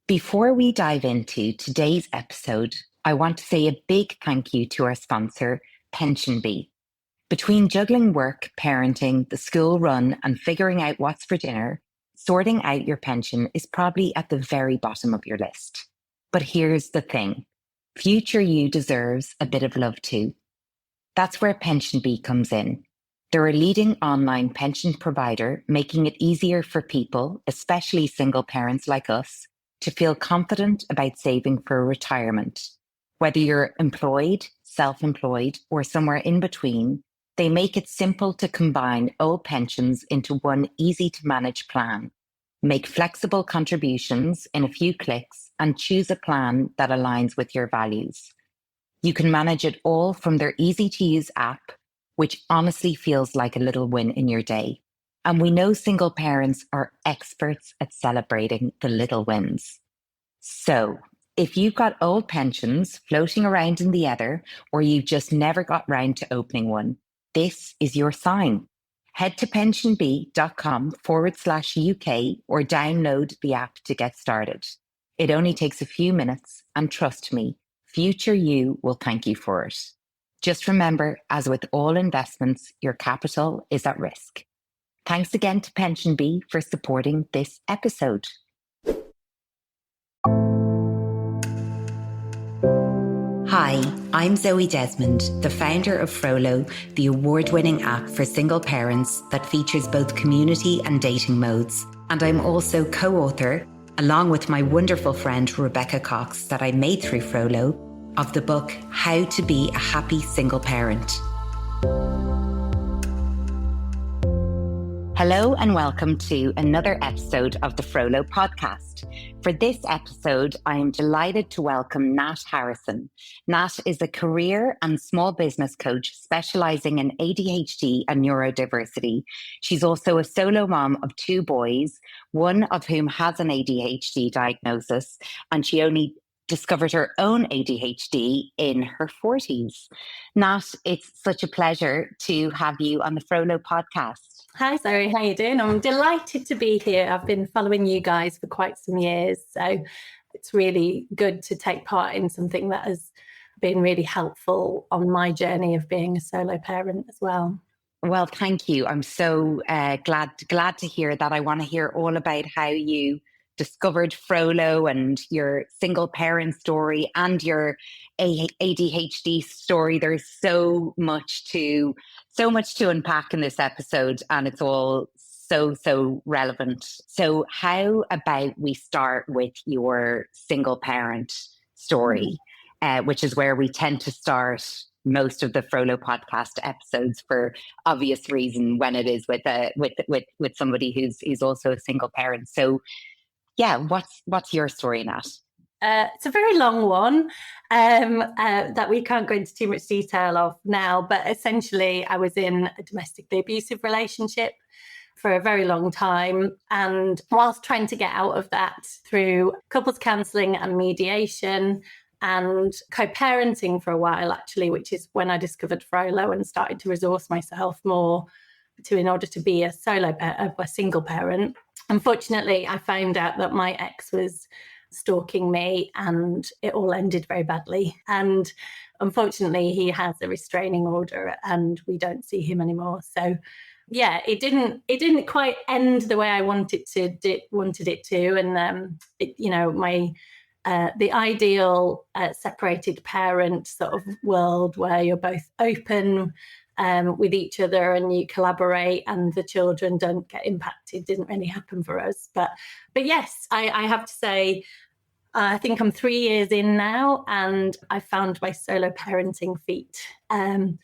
Before we dive into today's episode, I want to say a big thank you to our sponsor, PensionBee. Between juggling work, parenting, the school run, and figuring out what's for dinner, sorting out your pension is probably at the very bottom of your list. But here's the thing. Future you deserves a bit of love too. That's where PensionBee comes in. They're a leading online pension provider, making it easier for people, especially single parents like us, to feel confident about saving for retirement. Whether you're employed, self-employed, or somewhere in between, they make it simple to combine old pensions into one easy-to-manage plan. Make flexible contributions in a few clicks and choose a plan that aligns with your values. You can manage it all from their easy-to-use app, which honestly feels like a little win in your day. And we know single parents are experts at celebrating the little wins. So, if you've got old pensions floating around in the ether, or you've just never got round to opening one, this is your sign. Head to pensionbee.com/UK or download the app to get started. It only takes a few minutes, and trust me, future you will thank you for it. Just remember, as with all investments, your capital is at risk. Thanks again to PensionBee for supporting this episode. Hi, I'm Zoe Desmond, the founder of Frollo, the award-winning app for single parents that features both community and dating modes. And I'm also co-author, along with my wonderful friend Rebecca Cox, that I made through Frollo, of the book How to Be a Happy Single Parent. Hello and welcome to another episode of the Frollo podcast. For this episode, I am delighted to welcome Nat Harrison. Nat is a career and small business coach specializing in ADHD and neurodiversity. She's also a solo mom of 2 boys, one of whom has an ADHD diagnosis, and she only discovered her own ADHD in her 40s. Nat, it's such a pleasure to have you on the Frollo podcast. Hi, Zoe. How you doing? I'm delighted to be here. I've been following you guys for quite some years, so it's really good to take part in something that has been really helpful on my journey of being a solo parent as well. Well, thank you. I'm so glad to hear that. I want to hear all about how you discovered Frollo and your single parent story and your ADHD story. There's so much to unpack in this episode, and it's all so relevant. So how about we start with your single parent story, which is where we tend to start most of the Frollo podcast episodes for obvious reason when it is with somebody who's also a single parent. So yeah, what's your story, Nat? It's a very long one that we can't go into too much detail of now, but essentially I was in a domestically abusive relationship for a very long time. And whilst trying to get out of that through couples counselling and mediation and co-parenting for a while, actually, which is when I discovered Frollo and started to resource myself more in order to be a single parent. Unfortunately, I found out that my ex was stalking me and it all ended very badly. And unfortunately, he has a restraining order and we don't see him anymore. So yeah, it didn't quite end the way I wanted it to. And the ideal separated parent sort of world where you're both open with each other and you collaborate and the children don't get impacted didn't really happen for us. But yes, I have to say, I think I'm 3 years in now and I found my solo parenting feet. I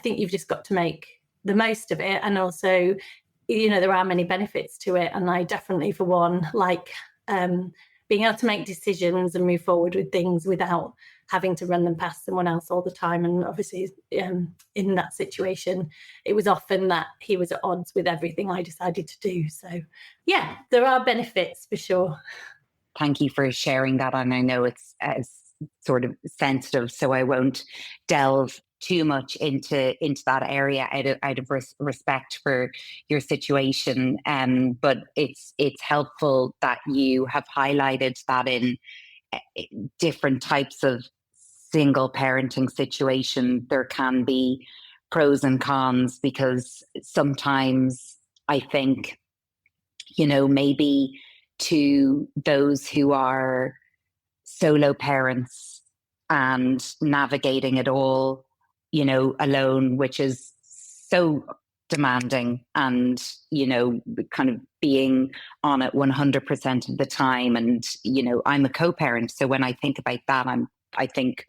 think you've just got to make the most of it. And also, there are many benefits to it. And I definitely, for one, like being able to make decisions and move forward with things without having to run them past someone else all the time. And obviously in that situation, it was often that he was at odds with everything I decided to do. So yeah, there are benefits for sure. Thank you for sharing that. And I know it's sort of sensitive, so I won't delve too much into that area out of respect for your situation. But it's helpful that you have highlighted that in different types of single parenting situation, there can be pros and cons, because sometimes I think, maybe to those who are solo parents and navigating it all, alone, which is so demanding, and, kind of being on it 100% of the time. And, I'm a co-parent. So when I think about that, I think,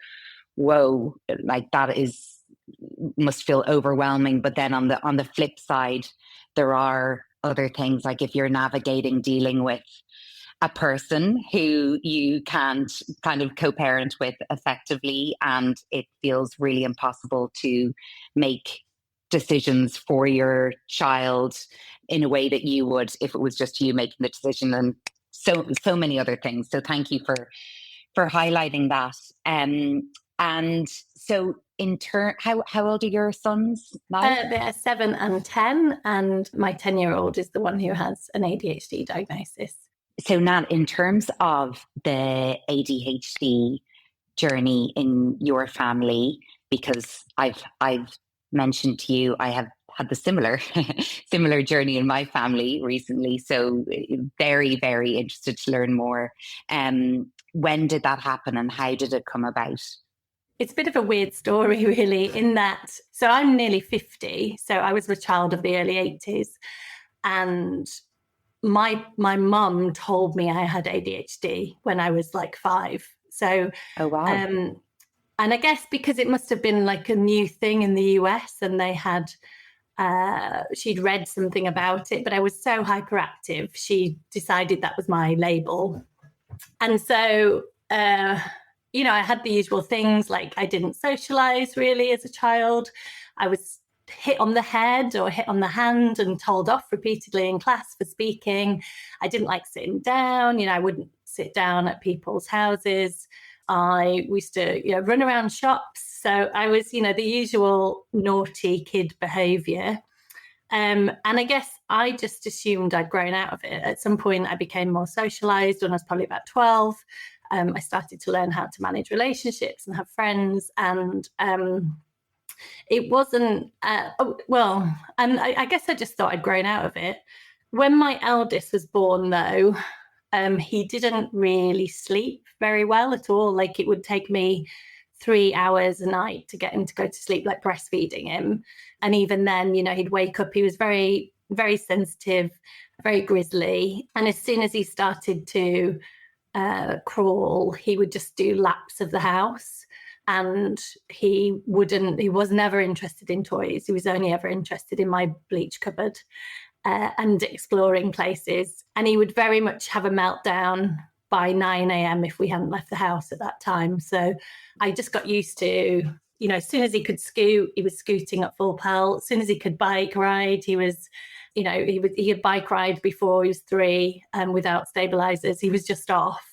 whoa, like that must feel overwhelming. But then on the flip side, there are other things, like if you're navigating dealing with a person who you can't kind of co-parent with effectively, and it feels really impossible to make decisions for your child in a way that you would if it was just you making the decision, and so many other things. So thank you for highlighting that. And so in turn, how old are your sons now? They're 7 and 10, and my 10-year-old is the one who has an ADHD diagnosis. So Nat, in terms of the ADHD journey in your family, because I've mentioned to you, I have had the similar journey in my family recently. So very, very interested to learn more. When did that happen, and how did it come about? It's a bit of a weird story, really, in that, so I'm nearly 50, so I was a child of the early 80s, and my mum told me I had ADHD when I was like 5. So, oh wow. And I guess because it must have been like a new thing in the US, and they had, she'd read something about it, but I was so hyperactive, she decided that was my label. And so, I had the usual things, like I didn't socialize really as a child. I was hit on the head or hit on the hand and told off repeatedly in class for speaking. I didn't like sitting down. I wouldn't sit down at people's houses. I used to, run around shops. So I was, the usual naughty kid behavior. And I guess I just assumed I'd grown out of it. At some point, I became more socialized when I was probably about 12. I started to learn how to manage relationships and have friends. And it wasn't, and I guess I just thought I'd grown out of it. When my eldest was born, though, he didn't really sleep very well at all. Like, it would take me 3 hours a night to get him to go to sleep, like breastfeeding him. And even then, he'd wake up. He was very, very sensitive, very grisly. And as soon as he started to crawl, he would just do laps of the house. And he was never interested in toys. He was only ever interested in my bleach cupboard and exploring places. And he would very much have a meltdown by 9 a.m. if we hadn't left the house at that time. So I just got used to, as soon as he could scoot, he was scooting at full pelt. As soon as he could bike ride, he was, he had bike ride before he was 3 without stabilizers. He was just off.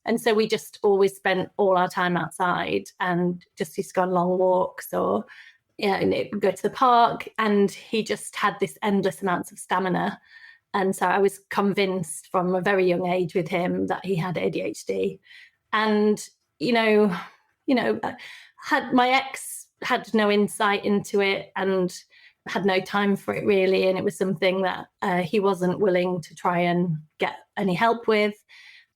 And so we just always spent all our time outside and just used to go on long walks or go to the park. And he just had this endless amounts of stamina. And so I was convinced from a very young age with him that he had ADHD. And, my ex had no insight into it and had no time for it really. And it was something that he wasn't willing to try and get any help with.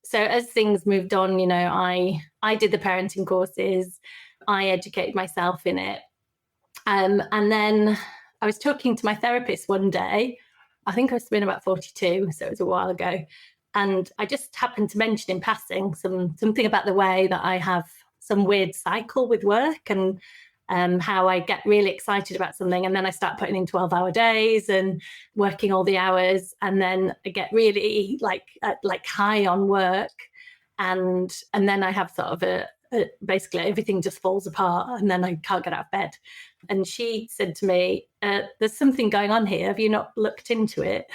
So as things moved on, I did the parenting courses, I educated myself in it. And then I was talking to my therapist one day. I think I was been about 42, so it was a while ago. And I just happened to mention in passing something about the way that I have some weird cycle with work and how I get really excited about something. And then I start putting in 12-hour days and working all the hours. And then I get really like high on work. And then I have sort of basically everything just falls apart and then I can't get out of bed. And she said to me, there's something going on here. Have you not looked into it?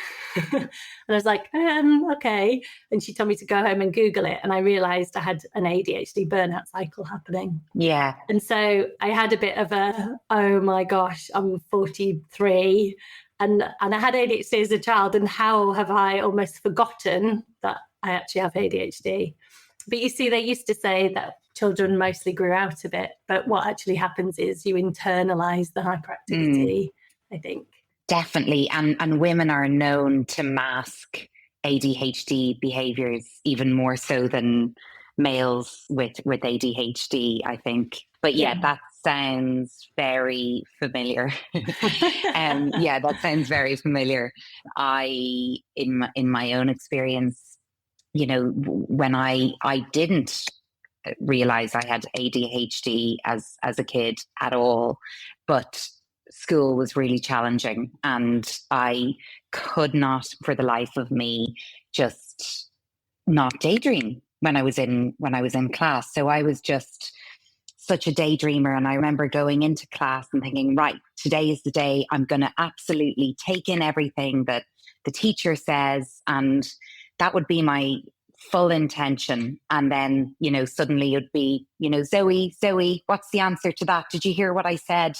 And I was like, okay. And she told me to go home and Google it. And I realized I had an ADHD burnout cycle happening. Yeah. And so I had a bit of a, oh my gosh, I'm 43 and I had ADHD as a child. And how have I almost forgotten that I actually have ADHD? But you see, they used to say that children mostly grew out of it. But what actually happens is you internalize the hyperactivity, I think. Definitely. And women are known to mask ADHD behaviors even more so than males with ADHD, I think. But yeah, that sounds very familiar. Yeah, that sounds very familiar. In my own experience, when I didn't realize I had ADHD as a kid at all, but school was really challenging and I could not for the life of me just not daydream when I was in class. So I was just such a daydreamer, and I remember going into class and thinking, right, today is the day I'm going to absolutely take in everything that the teacher says, and that would be my full intention. And then, suddenly it'd be, Zoe, what's the answer to that? Did you hear what I said?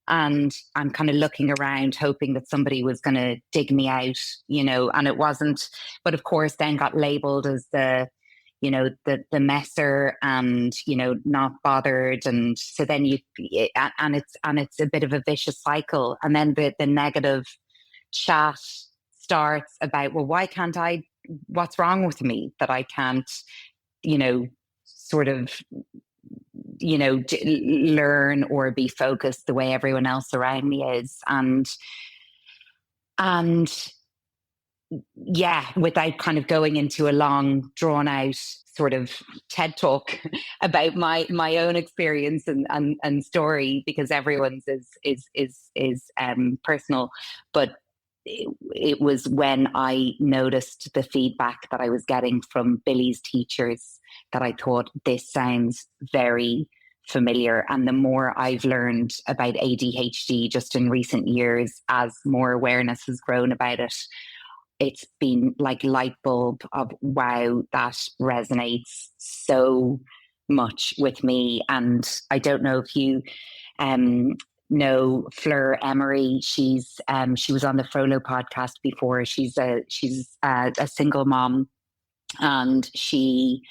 And I'm kind of looking around, hoping that somebody was going to dig me out, and it wasn't. But of course, then got labeled as the messer and, not bothered. And so then it's a bit of a vicious cycle. And then the negative chat starts about, well, why can't I, what's wrong with me that I can't, sort of, learn or be focused the way everyone else around me is. And yeah, without kind of going into a long, drawn out sort of TED talk about my own experience and story, because everyone's is personal. But it was when I noticed the feedback that I was getting from Billy's teachers that I thought, this sounds very familiar. And the more I've learned about ADHD just in recent years, as more awareness has grown about it, it's been like light bulb of, wow, that resonates so much with me. And I don't know if you know Fleur Emery. She was on the Frollo podcast before. She's a single mom, and we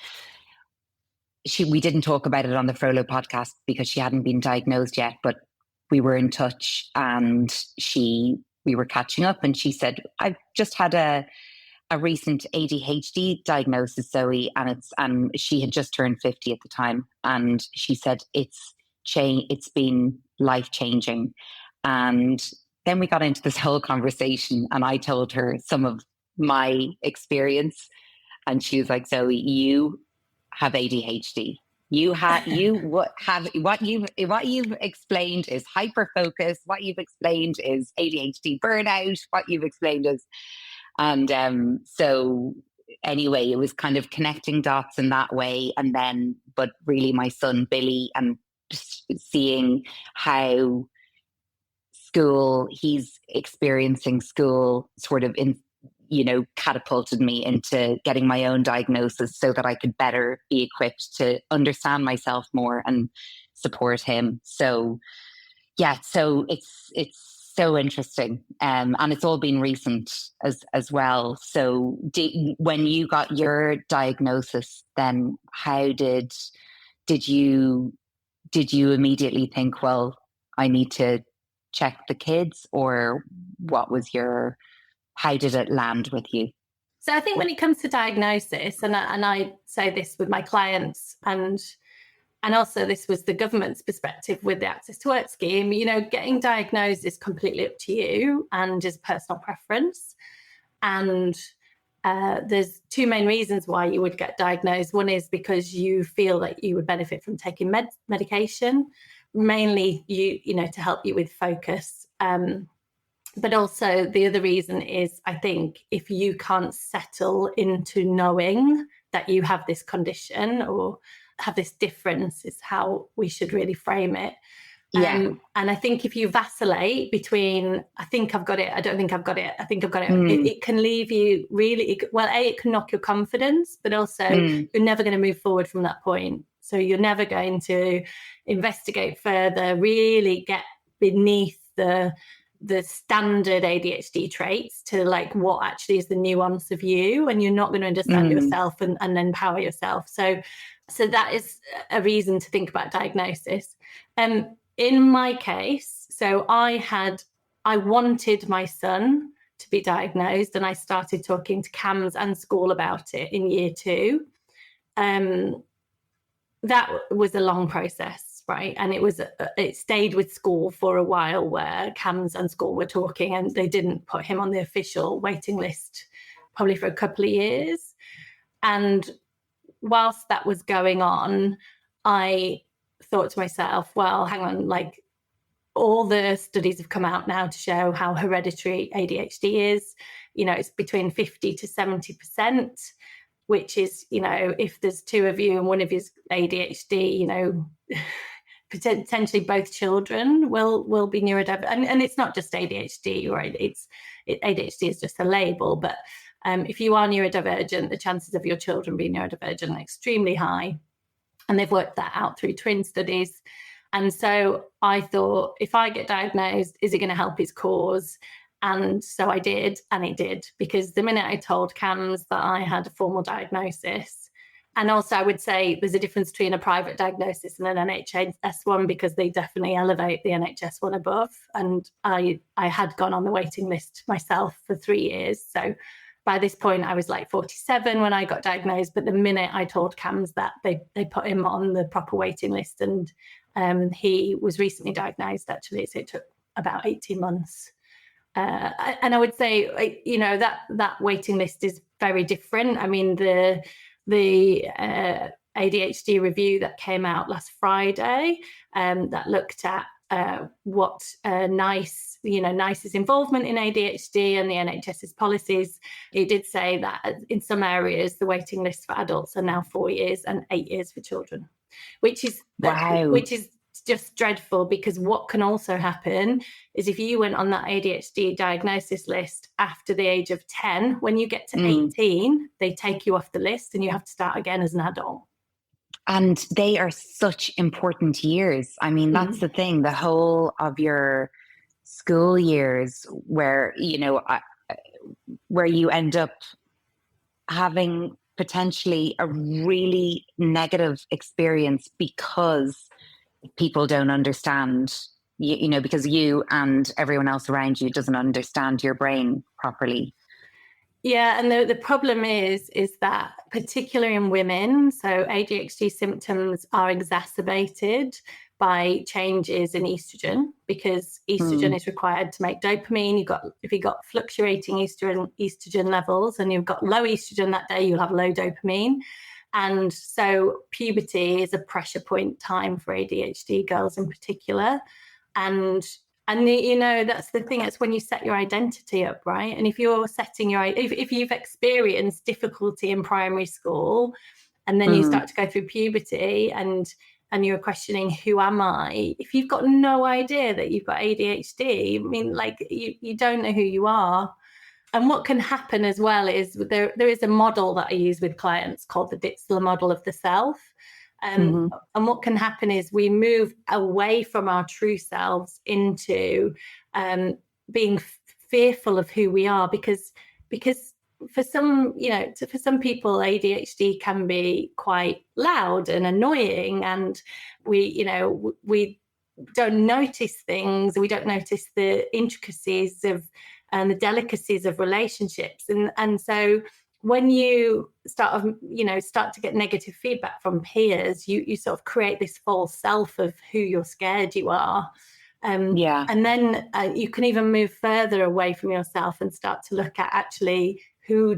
didn't talk about it on the Frollo podcast because she hadn't been diagnosed yet, but we were in touch, and we were catching up, and she said, I've just had a recent ADHD diagnosis, Zoe, and she had just turned 50 at the time, and she said it's been life-changing. And then we got into this whole conversation, and I told her some of my experience, and she was like, Zoe, you have ADHD. What you've explained is hyper focus. What you've explained is ADHD burnout. What you've explained is, and so anyway, it was kind of connecting dots in that way. And then, but really, my son Billy, and seeing how he's experiencing school sort of catapulted me into getting my own diagnosis so that I could better be equipped to understand myself more and support him. So yeah, so it's so interesting. And it's all been recent as well. So when you got your diagnosis, then how did you immediately think, well, I need to check the kids, or how did it land with you? So I think when it comes to diagnosis, and I say this with my clients, and also this was the government's perspective with the Access to Work scheme, getting diagnosed is completely up to you and is personal preference. And there's two main reasons why you would get diagnosed. One is because you feel that you would benefit from taking medication, mainly to help you with focus. But also the other reason is, I think, if you can't settle into knowing that you have this condition or have this difference, is how we should really frame it. Yeah. And I think if you vacillate between, I think I've got it, I don't think I've got it, I think I've got it, Mm. it can leave you really, it can knock your confidence, but also you're never going to move forward from that point. So you're never going to investigate further, really get beneath the standard ADHD traits to like what actually is the nuance of you, and you're not going to understand yourself and empower yourself. So that is a reason to think about diagnosis. In my case, so I wanted my son to be diagnosed, and I started talking to CAMHS and school about it in year 2. That was a long process, right? And it stayed with school for a while, where CAMHS and school were talking, and they didn't put him on the official waiting list probably for a couple of years. And whilst that was going on, I thought to myself, well, hang on, like all the studies have come out now to show how hereditary ADHD is. You know, it's between 50 to 70%, which is, you know, if there's 2 of you and one of you's ADHD, you know, potentially both children will be neurodivergent. And it's not just ADHD, right? ADHD is just a label, but if you are neurodivergent, the chances of your children being neurodivergent are extremely high. And they've worked that out through twin studies. And so I thought, if I get diagnosed, is it going to help his cause? And so I did, and it did, because the minute I told CAMHS that I had a formal diagnosis, and also I would say there's a difference between a private diagnosis and an NHS one, because they definitely elevate the NHS one above. And I had gone on the waiting list myself for 3 years. So by this point, I was like 47 when I got diagnosed. But the minute I told CAMHS that, they put him on the proper waiting list. And he was recently diagnosed, actually. So it took about 18 months. And I would say, you know, that waiting list is very different. I mean, the ADHD review that came out last Friday, that looked at what NICE's involvement in ADHD and the NHS's policies. It did say that in some areas the waiting list for adults are now 4 years and 8 years for children, which is just dreadful, because what can also happen is if you went on that ADHD diagnosis list after the age of 10, when you get to 18, they take you off the list and you have to start again as an adult. And they are such important years. I mean, that's the thing, the whole of your school years where, you know, where you end up having potentially a really negative experience because people don't understand, you know, because you and everyone else around you doesn't understand your brain properly. Yeah, and the problem is that particularly in women, so ADHD symptoms are exacerbated by changes in estrogen, because estrogen is required to make dopamine. If you've got fluctuating estrogen levels and you've got low estrogen that day, you'll have low dopamine. And so puberty is a pressure point time for ADHD girls in particular. And you know, that's the thing. It's when you set your identity up, right? And if you're setting if you've experienced difficulty in primary school, and then you start to go through puberty and you're questioning, who am I? If you've got no idea that you've got ADHD, I mean, like you don't know who you are. And what can happen as well is there is a model that I use with clients called the Ditzler model of the self. And what can happen is we move away from our true selves into being fearful of who we are, because for some, you know, for some people, ADHD can be quite loud and annoying, and we don't notice things. We don't notice the intricacies of and the delicacies of relationships, and so when you start to get negative feedback from peers, you sort of create this false self of who you're scared you are. And then you can even move further away from yourself and start to look at actually who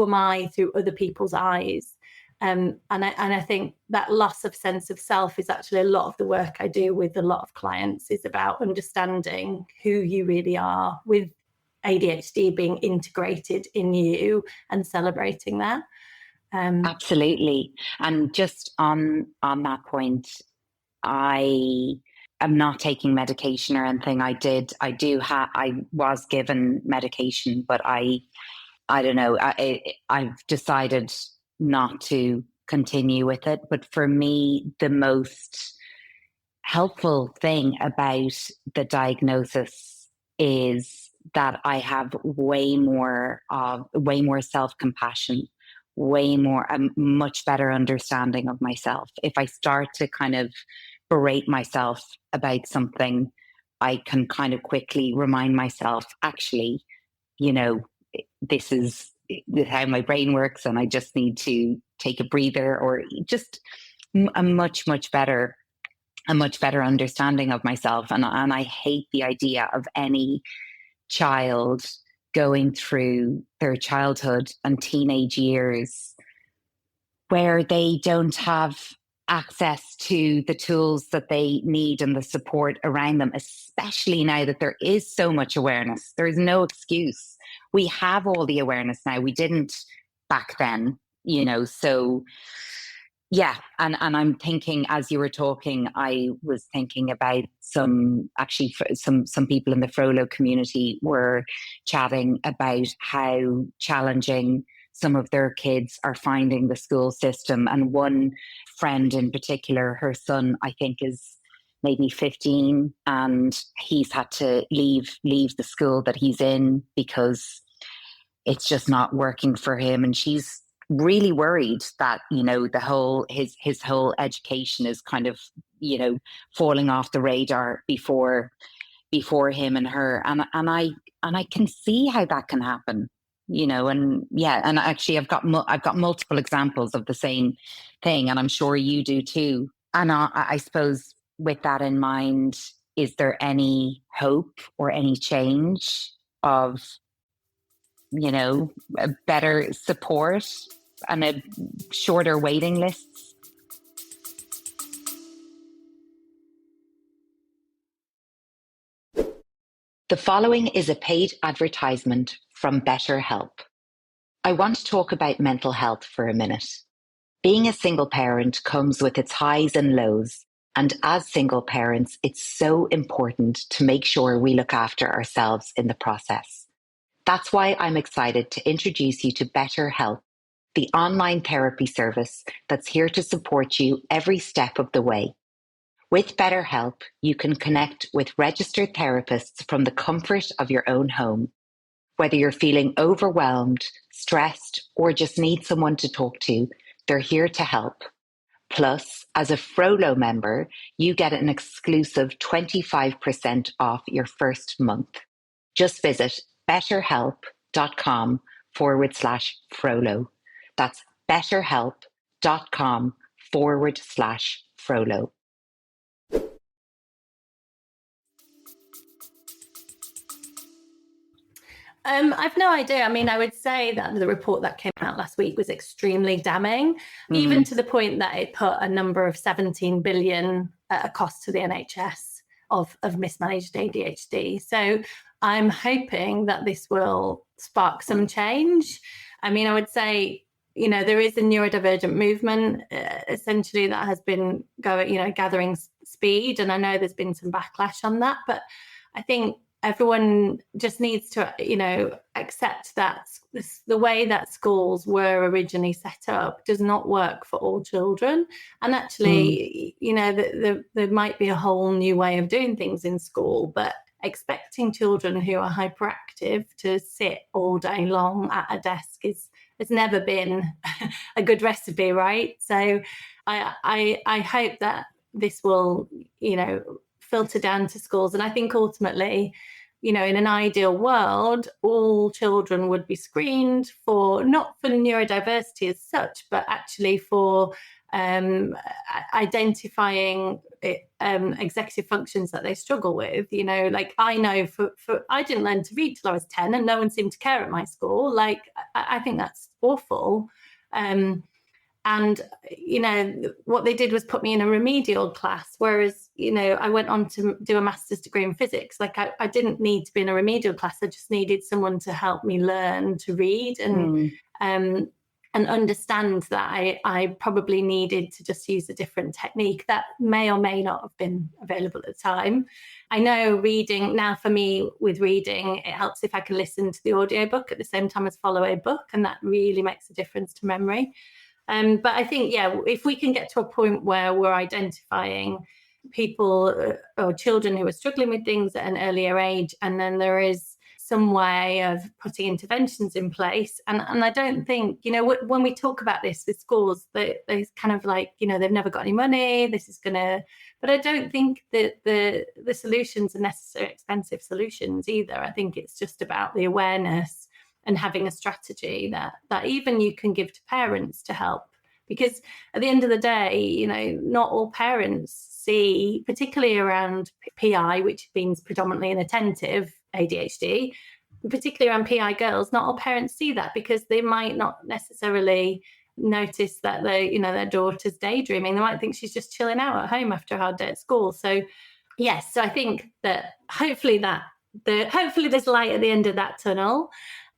am I through other people's eyes. And I think that loss of sense of self is actually a lot of the work I do with a lot of clients, is about understanding who you really are, with ADHD being integrated in you and celebrating that. Absolutely. And just on that point, I am not taking medication or anything. I was given medication, but I don't know. I've decided not to continue with it. But for me, the most helpful thing about the diagnosis is that I have way more self-compassion, a much better understanding of myself. If I start to kind of berate myself about something, I can kind of quickly remind myself, actually, you know, this is how my brain works, and I just need to take a breather, or just a much better understanding of myself. And I hate the idea of any child going through their childhood and teenage years where they don't have access to the tools that they need and the support around them, especially now that there is so much awareness. There is no excuse. We have all the awareness now. We didn't back then, so yeah. And I'm thinking, as you were talking, I was thinking about some people in the Frollo community were chatting about how challenging some of their kids are finding the school system. And one friend in particular, her son, I think, is maybe 15, and he's had to leave the school that he's in because it's just not working for him. And she's really worried that, the whole his whole education is kind of, falling off the radar before him and her. And I can see how that can happen. And yeah, and actually I've got multiple examples of the same thing, and I'm sure you do too. And I suppose with that in mind, is there any hope or any change of, a better support and a shorter waiting lists? The following is a paid advertisement from BetterHelp. I want to talk about mental health for a minute. Being a single parent comes with its highs and lows, and as single parents, it's so important to make sure we look after ourselves in the process. That's why I'm excited to introduce you to BetterHelp, the online therapy service that's here to support you every step of the way. With BetterHelp, you can connect with registered therapists from the comfort of your own home. Whether you're feeling overwhelmed, stressed, or just need someone to talk to, they're here to help. Plus, as a Frollo member, you get an exclusive 25% off your first month. Just visit betterhelp.com/Frollo. That's betterhelp.com/Frollo. I've no idea. I mean, I would say that the report that came out last week was extremely damning, even to the point that it put a number of 17 billion at a cost to the NHS of mismanaged ADHD. So I'm hoping that this will spark some change. I mean, I would say, there is a neurodivergent movement essentially that has been gathering speed. And I know there's been some backlash on that, but I think everyone just needs to, accept that the way that schools were originally set up does not work for all children. And actually, there might be a whole new way of doing things in school, but expecting children who are hyperactive to sit all day long at a desk has never been a good recipe, right? So I hope that this will, filter down to schools. And I think ultimately, in an ideal world, all children would be screened for, not for neurodiversity as such, but actually for identifying executive functions that they struggle with. Like I know I didn't learn to read till I was 10, and no one seemed to care at my school. Like I think that's awful. And, what they did was put me in a remedial class, whereas, I went on to do a master's degree in physics. Like I didn't need to be in a remedial class. I just needed someone to help me learn to read. And and understand that I probably needed to just use a different technique that may or may not have been available at the time. I know reading now, for me with reading, it helps if I can listen to the audiobook at the same time as follow a book, and that really makes a difference to memory. But I think, if we can get to a point where we're identifying people or children who are struggling with things at an earlier age, and then there is some way of putting interventions in place. And I don't think, when we talk about this with schools, they kind of like, they've never got any money, this is gonna, but I don't think that the solutions are necessarily expensive solutions either. I think it's just about the awareness and having a strategy that even you can give to parents to help. Because at the end of the day, not all parents see, particularly around PI, which means predominantly inattentive ADHD, particularly around PI girls, not all parents see that, because they might not necessarily notice that their daughter's daydreaming. They might think she's just chilling out at home after a hard day at school. So yes, so I think that hopefully there's light at the end of that tunnel.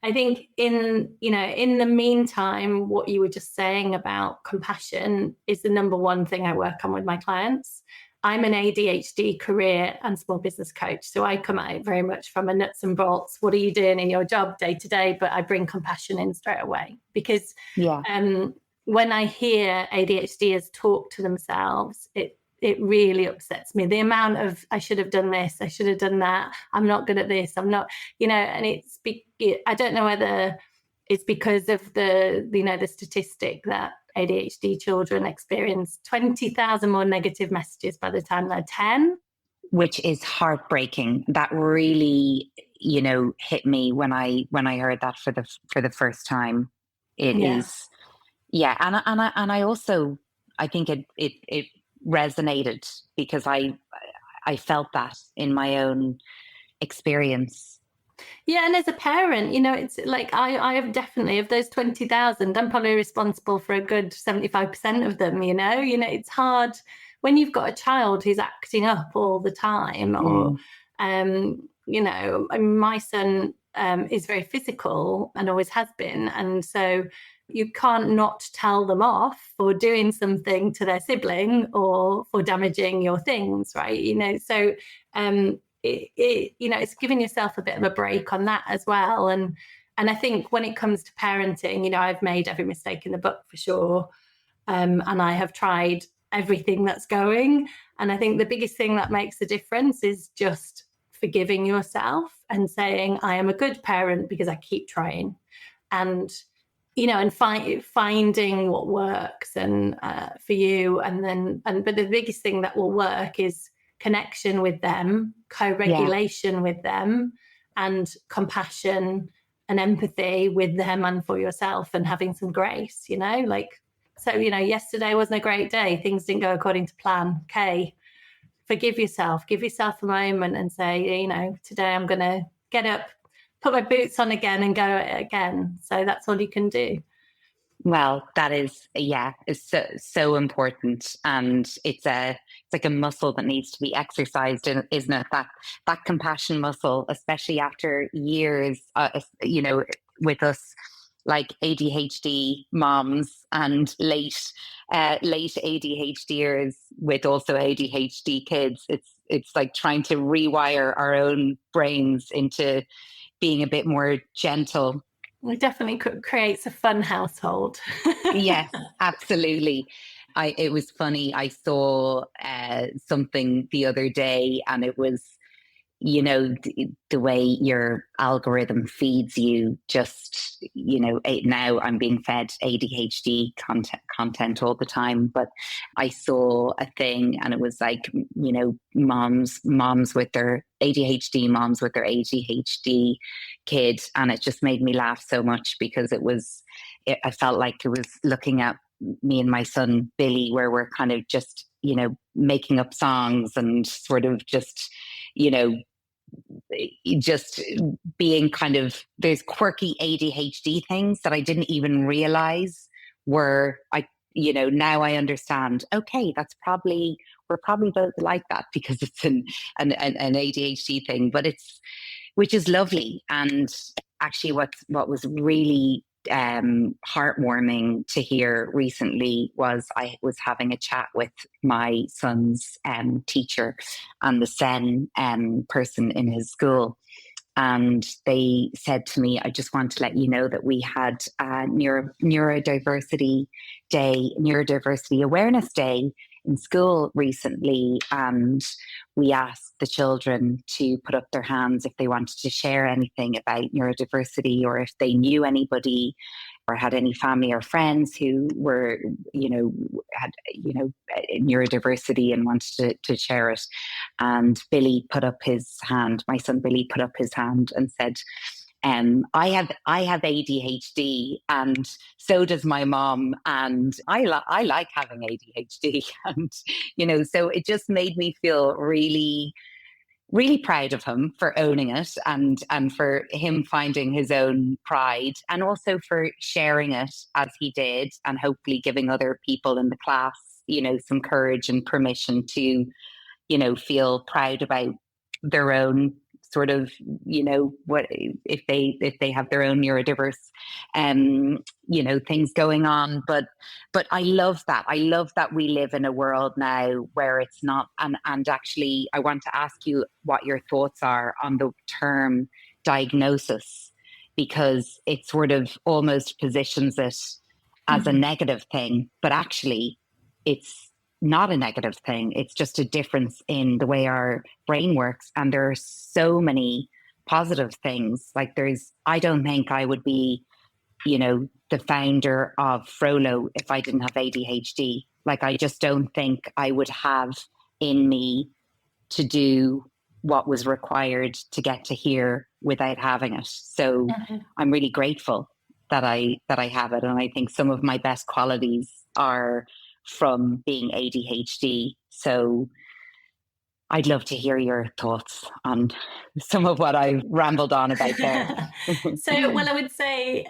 I think in the meantime, what you were just saying about compassion is the number one thing I work on with my clients. I'm an ADHD career and small business coach. So I come at it very much from a nuts and bolts. What are you doing in your job day to day? But I bring compassion in straight away, because when I hear ADHDers talk to themselves, it really upsets me. The amount of, I should have done this, I should have done that, I'm not good at this, I'm not, and I don't know whether it's because of the statistic that ADHD children experience 20,000 more negative messages by the time they're 10. Which is heartbreaking. That really, hit me when I heard that for the first time. It is, and I also, I think it resonated, because I felt that in my own experience. Yeah, and as a parent, it's like I have definitely, of those 20,000, I'm probably responsible for a good 75% of them. It's hard when you've got a child who's acting up all the time, or my son is very physical and always has been, and so you can't not tell them off for doing something to their sibling or for damaging your things, right? So it's giving yourself a bit of a break on that as well. And I think when it comes to parenting, I've made every mistake in the book for sure, and I have tried everything that's going. And I think the biggest thing that makes a difference is just forgiving yourself and saying, I am a good parent because I keep trying. And and finding what works and for you, but the biggest thing that will work is connection with them, co-regulation with them, and compassion and empathy with them and for yourself, and having some grace. Yesterday wasn't a great day, things didn't go according to plan. Okay, forgive yourself, give yourself a moment and say, today I'm going to get up, put my boots on again and go at it again. So that's all you can do. Well, that is, is so important. And it's like a muscle that needs to be exercised, isn't it? That compassion muscle, especially after years, with us, like ADHD moms and late ADHDers with also ADHD kids. It's like trying to rewire our own brains into being a bit more gentle. It definitely creates a fun household. Yes, absolutely. It was funny. I saw something the other day, and it was, the way your algorithm feeds you, just, now I'm being fed ADHD content all the time. But I saw a thing, and it was like, moms with their ADHD, moms with their ADHD kid. And it just made me laugh so much, because I felt like it was looking at me and my son Billy, where we're kind of just making up songs and sort of just just being kind of, there's quirky ADHD things that I didn't even realize were, now I understand, okay, we're probably both like that, because it's an ADHD thing, but which is lovely. And actually what was really heartwarming to hear recently was I was having a chat with my son's teacher and the SEN person in his school. And they said to me, I just want to let you know that we had a neurodiversity day, neurodiversity awareness day in school recently. And we asked the children to put up their hands if they wanted to share anything about neurodiversity, or if they knew anybody or had any family or friends who were, had, neurodiversity and wanted to share it. And Billy put up his hand, my son Billy put up his hand and said, I have ADHD, and so does my mom, and I like having ADHD, and so it just made me feel really, really proud of him for owning it, and for him finding his own pride, and also for sharing it as he did, and hopefully giving other people in the class, some courage and permission to, feel proud about their own sort of, what if they have their own neurodiverse things going on. But I love that we live in a world now where it's not, and actually I want to ask you what your thoughts are on the term diagnosis, because it sort of almost positions it as a negative thing, but actually it's not a negative thing. It's just a difference in the way our brain works. And there are so many positive things. Like I don't think I would be, the founder of Frollo if I didn't have ADHD. Like, I just don't think I would have in me to do what was required to get to here without having it. So I'm really grateful that I have it. And I think some of my best qualities are from being ADHD. So I'd love to hear your thoughts on some of what I rambled on about there. I would say,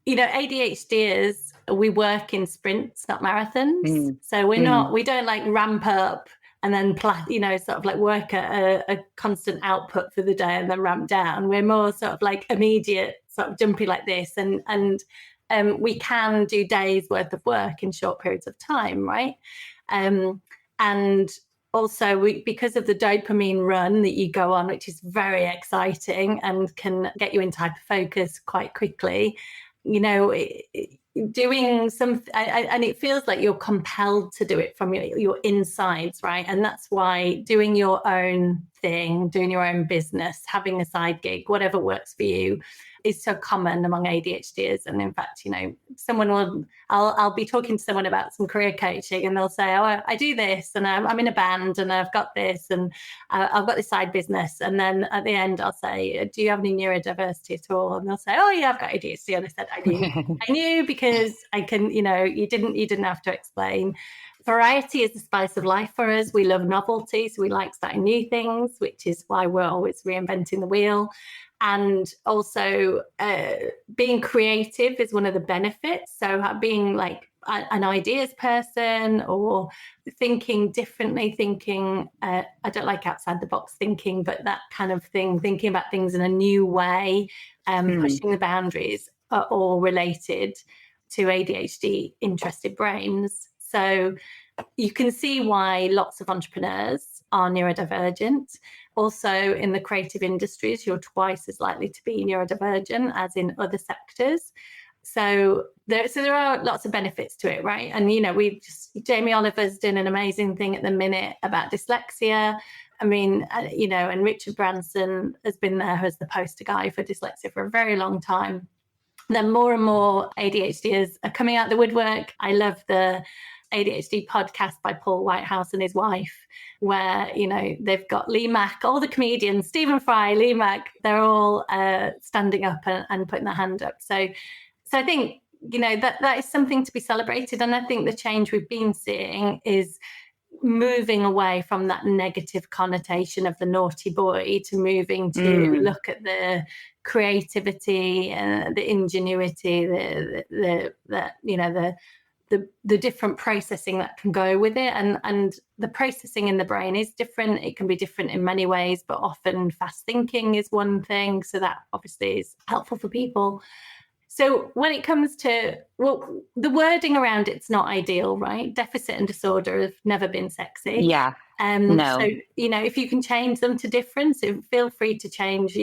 ADHDers, we work in sprints, not marathons. So we don't like ramp up and then, sort of like work at a constant output for the day and then ramp down. We're more sort of like immediate, sort of jumpy like this. And we can do days worth of work in short periods of time, right? And also, because of the dopamine run that you go on, which is very exciting and can get you into hyperfocus quite quickly, doing some, and it feels like you're compelled to do it from your insides, right? And that's why doing your own thing, doing your own business, having a side gig, whatever works for you, is so common among ADHDers. And in fact, I'll be talking to someone about some career coaching, and they'll say, oh, I do this, and I'm in a band, and I've got this, and I've got this side business. And then at the end, I'll say, do you have any neurodiversity at all? And they'll say, oh yeah, I've got ADHD. And I said, I knew because I can, you didn't have to explain. Variety is the spice of life for us. We love novelty, so we like starting new things, which is why we're always reinventing the wheel. And also being creative is one of the benefits. So being like an ideas person, or thinking differently, I don't like outside the box thinking, but that kind of thing, thinking about things in a new way, pushing the boundaries, are all related to ADHD interested brains. So you can see why lots of entrepreneurs are neurodivergent. Also, in the creative industries, you're twice as likely to be neurodivergent as in other sectors. So there are lots of benefits to it, right? And, Jamie Oliver's doing an amazing thing at the minute about dyslexia. I mean, and Richard Branson has been there as the poster guy for dyslexia for a very long time. Then more and more ADHDers are coming out the woodwork. I love the ADHD podcast by Paul Whitehouse and his wife, where, they've got Lee Mack, all the comedians, Stephen Fry, Lee Mack, they're all standing up and putting their hand up. So I think, that is something to be celebrated. And I think the change we've been seeing is moving away from that negative connotation of the naughty boy to moving to look at the creativity and the ingenuity, the different processing that can go with it. And the processing in the brain is different. It can be different in many ways, but often fast thinking is one thing. So that obviously is helpful for people. So when it comes to, well, the wording around it's not ideal, right? Deficit and disorder have never been sexy. Yeah. No. So, if you can change them to difference, feel free to change,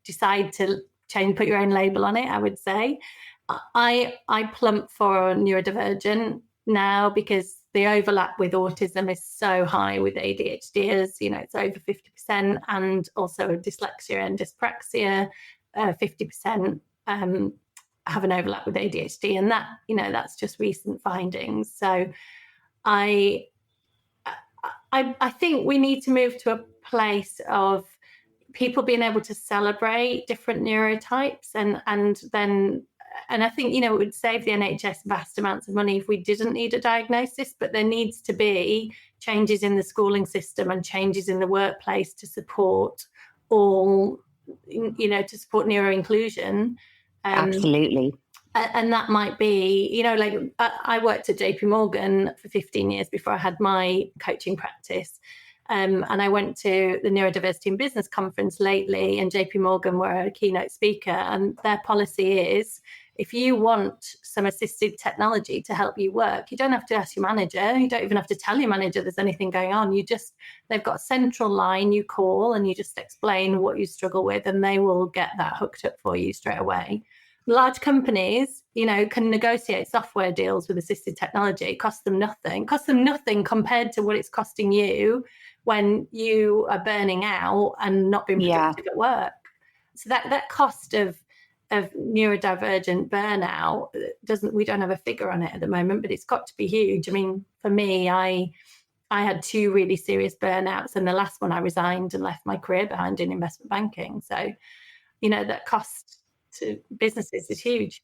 decide to change, put your own label on it, I would say. I plump for neurodivergent now because the overlap with autism is so high with ADHD, it's over 50%, and also dyslexia and dyspraxia, 50% have an overlap with ADHD, and that's just recent findings. So I think we need to move to a place of people being able to celebrate different neurotypes, and I think, it would save the NHS vast amounts of money if we didn't need a diagnosis, but there needs to be changes in the schooling system and changes in the workplace to support all, to support neuroinclusion. Absolutely. And that might be, I worked at JP Morgan for 15 years before I had my coaching practice. And I went to the Neurodiversity in Business conference lately, and JP Morgan were a keynote speaker. And their policy is, if you want some assistive technology to help you work, you don't have to ask your manager. You don't even have to tell your manager there's anything going on. They've got a central line you call, and you just explain what you struggle with, and they will get that hooked up for you straight away. Large companies, can negotiate software deals with assisted technology. It costs them nothing compared to what it's costing you when you are burning out and not being productive at work. So that cost of neurodivergent burnout we don't have a figure on it at the moment, but it's got to be huge. I mean, for me, I had 2 really serious burnouts, and the last one I resigned and left my career behind in investment banking. So, that cost to businesses is huge.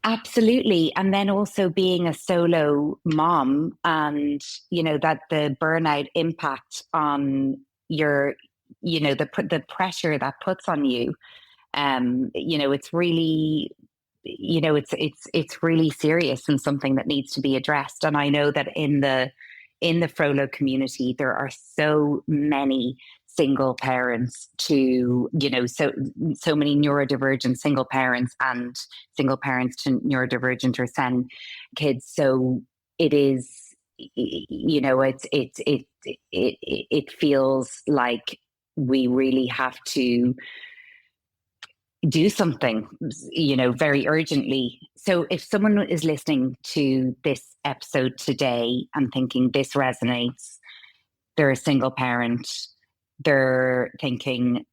Absolutely. And then also being a solo mom, and, that the burnout impact on your, the pressure that puts on you. It's really, it's really serious and something that needs to be addressed. And I know that in the Frollo community, there are so many single parents to, so many neurodivergent single parents and single parents to neurodivergent or SEN kids. So it is, it feels like we really have to do something, very urgently. So if someone is listening to this episode today and thinking this resonates, they're a single parent, they're thinking,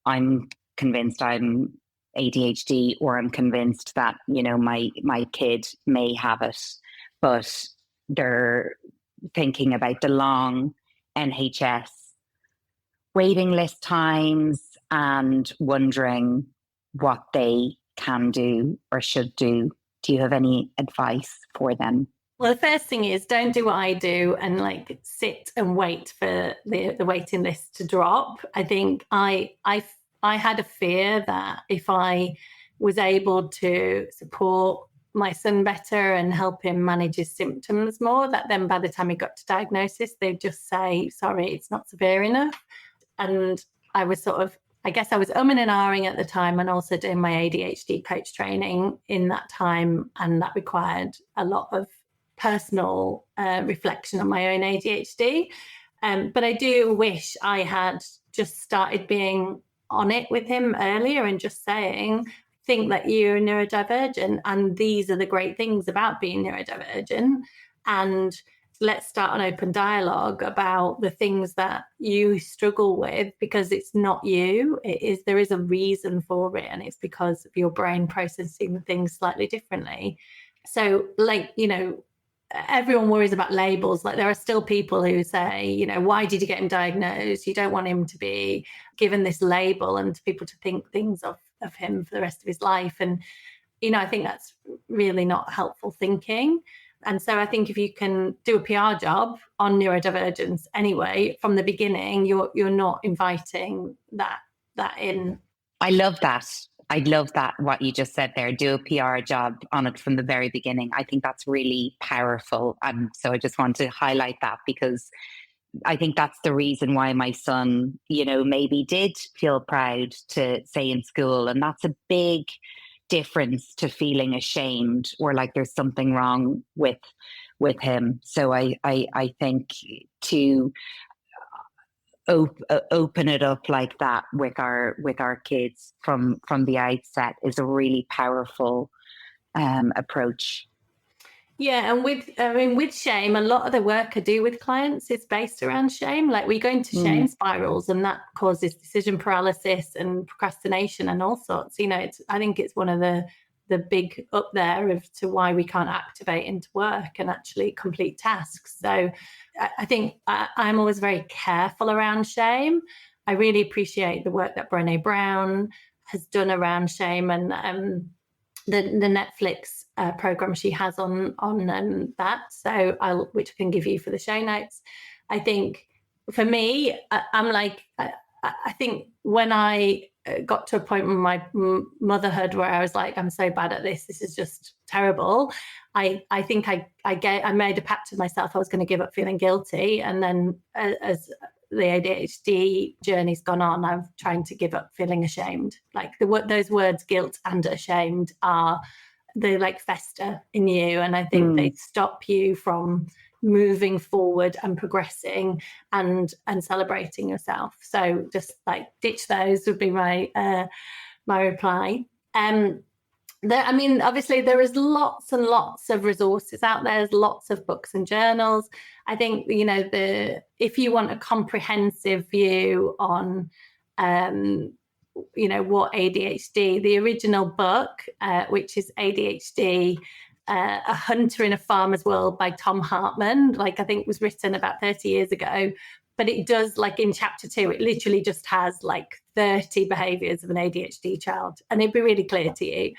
I'm convinced I'm ADHD, or I'm convinced that, my kid may have it, but they're thinking about the long NHS waiting list times and wondering what they can do or should do. Do you have any advice for them? Well, the first thing is, don't do what I do and sit and wait for the waiting list to drop. I think I had a fear that if I was able to support my son better and help him manage his symptoms more, that then by the time he got to diagnosis, they'd just say, sorry, it's not severe enough. And I was I guess I was umming and ahhing at the time, and also doing my ADHD coach training in that time. And that required a lot of personal reflection on my own ADHD. But I do wish I had just started being on it with him earlier and just saying, think that you're neurodivergent, and these are the great things about being neurodivergent. And let's start an open dialogue about the things that you struggle with, because it's not you. There is a reason for it, and it's because of your brain processing things slightly differently. So, everyone worries about labels. There are still people who say, why did you get him diagnosed? You don't want him to be given this label and people to think things of him for the rest of his life. And, I think that's really not helpful thinking. And so I think if you can do a PR job on neurodivergence anyway, from the beginning, you're not inviting that in. I love that. I love that, what you just said there. Do a PR job on it from the very beginning. I think that's really powerful. So I just want to highlight that, because I think that's the reason why my son, maybe did feel proud to say in school. And that's a big difference to feeling ashamed or like there's something wrong with him. So I think to open it up like that with our kids from the outset is a really powerful approach. Yeah, and with shame, a lot of the work I do with clients is based around shame. Like we go into shame spirals, and that causes decision paralysis and procrastination and all sorts. I think it's one of the big up there of to why we can't activate into work and actually complete tasks. So I think I'm always very careful around shame. I really appreciate the work that Brené Brown has done around shame, and the Netflix program she has on that, so which I can give you for the show notes. I think for me, I'm like, I think when I got to a point in my motherhood where I was like, I'm so bad at this is just terrible. I think I made a pact with myself I was going to give up feeling guilty, and then as the ADHD journey's gone on, I'm trying to give up feeling ashamed. Like those words, guilt and ashamed, they like fester in you, and I think they stop you from moving forward and progressing and celebrating yourself. So just like ditch those would be my reply. Obviously there is lots and lots of resources out there. There's lots of books and journals. I think, if you want a comprehensive view on, what ADHD, the original book, which is ADHD, A Hunter in a Farmer's World by Tom Hartman, I think was written about 30 years ago. But it does, in chapter 2, it literally just has 30 behaviours of an ADHD child. And it'd be really clear to you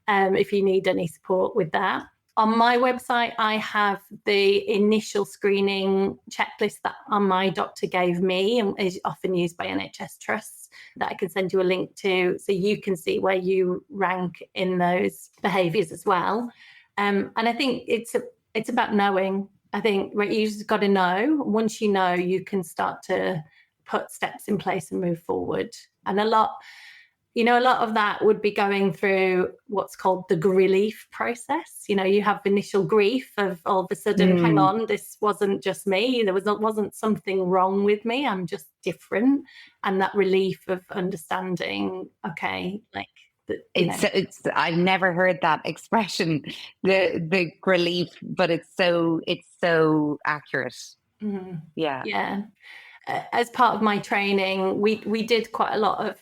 if you need any support with that. On my website, I have the initial screening checklist that my doctor gave me and is often used by NHS trusts that I can send you a link to, so you can see where you rank in those behaviours as well. And I think it's about knowing. I think you just got to know. Once you know, you can start to put steps in place and move forward. And a lot of that would be going through what's called the grief process. You have initial grief of all of a sudden, hang on, this wasn't just me. There wasn't something wrong with me. I'm just different. And that relief of understanding, okay, it's I've never heard that expression, the relief, but it's so accurate. Yeah. As part of my training, we did quite a lot of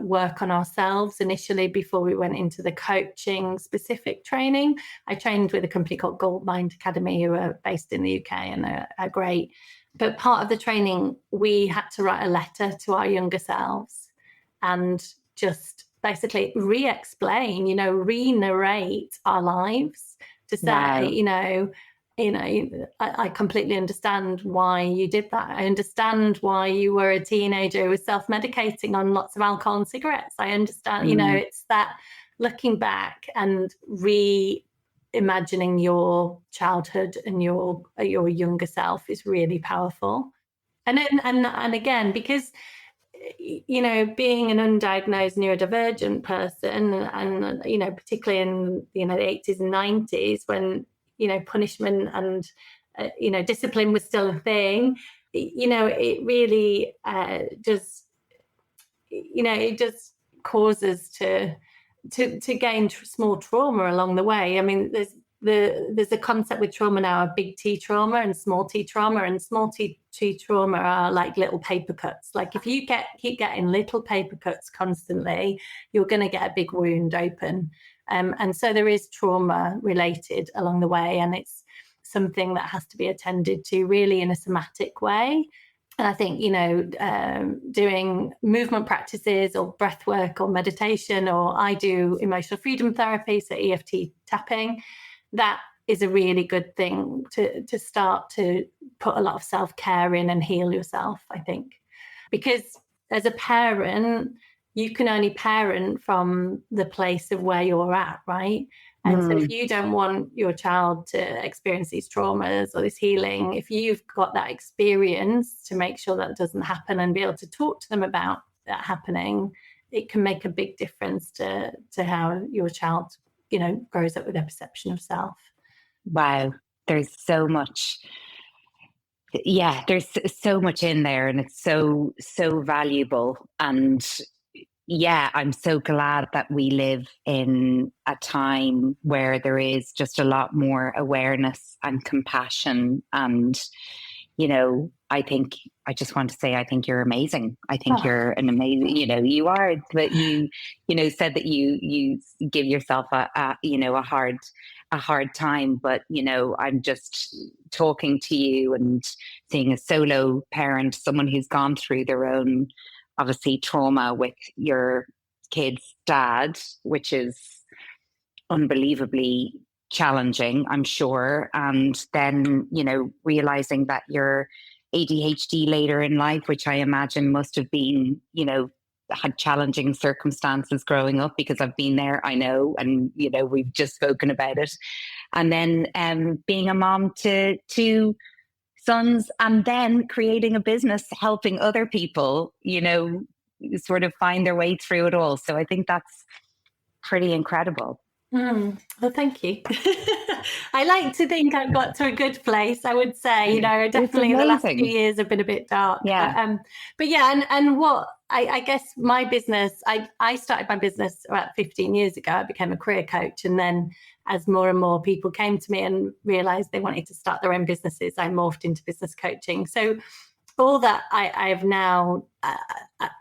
work on ourselves initially before we went into the coaching specific training. I trained with a company called Goldmind Academy, who are based in the UK and are great. But part of the training, we had to write a letter to our younger selves and just basically re-explain, re-narrate our lives to say, Wow. I completely understand why you did that. I understand why you were a teenager who was self-medicating on lots of alcohol and cigarettes. I understand, it's that looking back and reimagining your childhood and your younger self is really powerful. And again, because being an undiagnosed neurodivergent person, and particularly in the 80s and 90s when punishment and discipline was still a thing, it really it just causes to gain small trauma along the way. I mean, there's a concept with trauma now of big T trauma and small T trauma, and small T trauma are like little paper cuts. Like if you keep getting little paper cuts constantly, you're going to get a big wound open. And so there is trauma related along the way, and it's something that has to be attended to really in a somatic way. And I think, doing movement practices or breath work or meditation, or I do emotional freedom therapy, so EFT tapping, that is a really good thing to start to put a lot of self-care in and heal yourself, I think. Because as a parent, you can only parent from the place of where you're at, right? And so if you don't want your child to experience these traumas or this healing, if you've got that experience to make sure that doesn't happen and be able to talk to them about that happening, it can make a big difference to how your child, grows up with their perception of self. Wow. There's so much. Yeah, there's so much in there, and it's so valuable. And yeah, I'm so glad that we live in a time where there is just a lot more awareness and compassion. And I just want to say, I think you're amazing. I think you're an amazing, you are, but you said that you give yourself a hard time, but I'm just talking to you and seeing a solo parent, someone who's gone through their own, obviously, trauma with your kid's dad, which is unbelievably challenging, I'm sure. And then, realizing that you're ADHD later in life, which I imagine must have been, had challenging circumstances growing up, because I've been there, I know, and, we've just spoken about it. And then being a mom to two sons, and then creating a business, helping other people, sort of find their way through it all. So I think that's pretty incredible. Well, thank you. I like to think I've got to a good place, I would say. Definitely the last few years have been a bit dark. Yeah. But yeah, and what I guess my business, I started my business about 15 years ago. I became a career coach. And then as more and more people came to me and realized they wanted to start their own businesses, I morphed into business coaching. So all that I've now,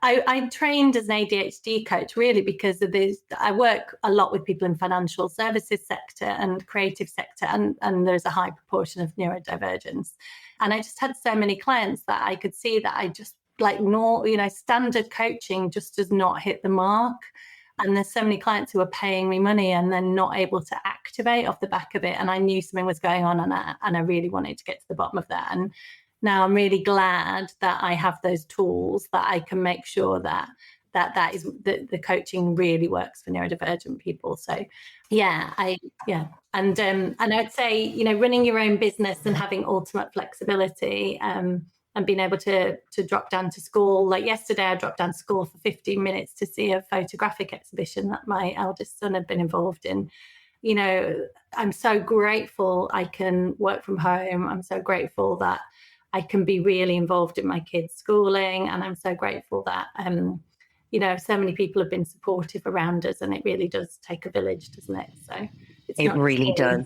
I trained as an ADHD coach really because of this. I work a lot with people in financial services sector and creative sector, and there's a high proportion of neurodivergence. And I just had so many clients that I could see that I just standard coaching just does not hit the mark. And there's so many clients who are paying me money and then not able to activate off the back of it. And I knew something was going on, and I really wanted to get to the bottom of that. And now I'm really glad that I have those tools that I can make sure that is the coaching really works for neurodivergent people. So and I'd say running your own business and having ultimate flexibility and being able to drop down to school. Like yesterday, I dropped down to school for 15 minutes to see a photographic exhibition that my eldest son had been involved in. I'm so grateful I can work from home. I'm so grateful that I can be really involved in my kids' schooling. And I'm so grateful that, so many people have been supportive around us, and it really does take a village, doesn't it? So it really does.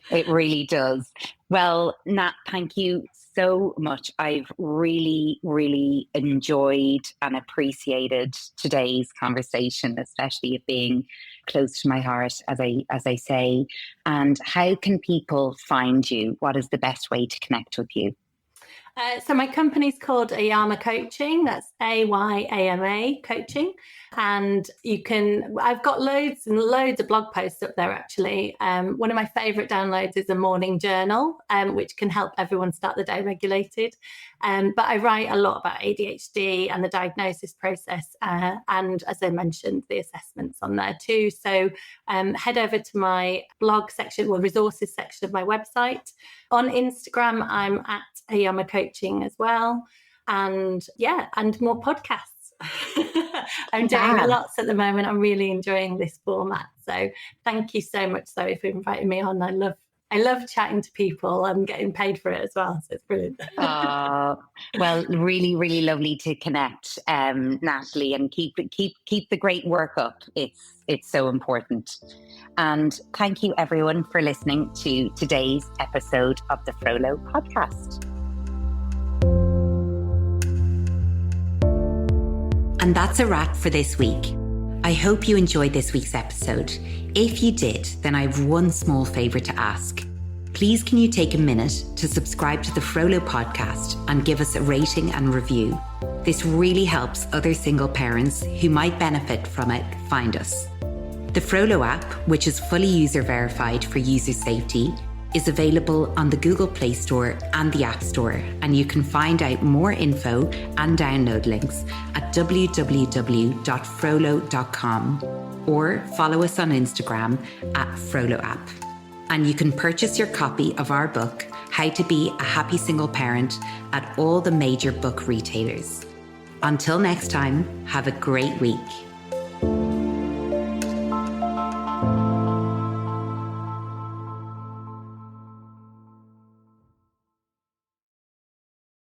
It really does. Well, Nat, thank you so much. I've really, really enjoyed and appreciated today's conversation, especially it being close to my heart, as I say. And how can people find you? What is the best way to connect with you? So my company's called Ayama Coaching. That's AYAMA Coaching. And I've got loads and loads of blog posts up there, actually. One of my favourite downloads is a morning journal, which can help everyone start the day regulated. But I write a lot about ADHD and the diagnosis process. And as I mentioned, the assessments on there too. So head over to my blog section or resources section of my website. On Instagram, I'm at Ayama Coaching as well. And more podcasts. I'm doing lots at the moment. I'm really enjoying this format. So thank you so much, Zoe, for inviting me on. I love chatting to people. I'm getting paid for it as well. So it's brilliant. Well, really, really lovely to connect, Natalie, and keep the great work up. It's so important. And thank you everyone for listening to today's episode of the Frollo podcast. And that's a wrap for this week. I hope you enjoyed this week's episode. If you did, then I have one small favour to ask. Please can you take a minute to subscribe to the Frollo podcast and give us a rating and review? This really helps other single parents who might benefit from it find us. The Frollo app, which is fully user verified for user safety, is available on the Google Play Store and the App Store, and you can find out more info and download links at www.frollo.com or follow us on Instagram at Frollo app. And you can purchase your copy of our book, How to Be a Happy Single Parent, at all the major book retailers. Until next time, have a great week.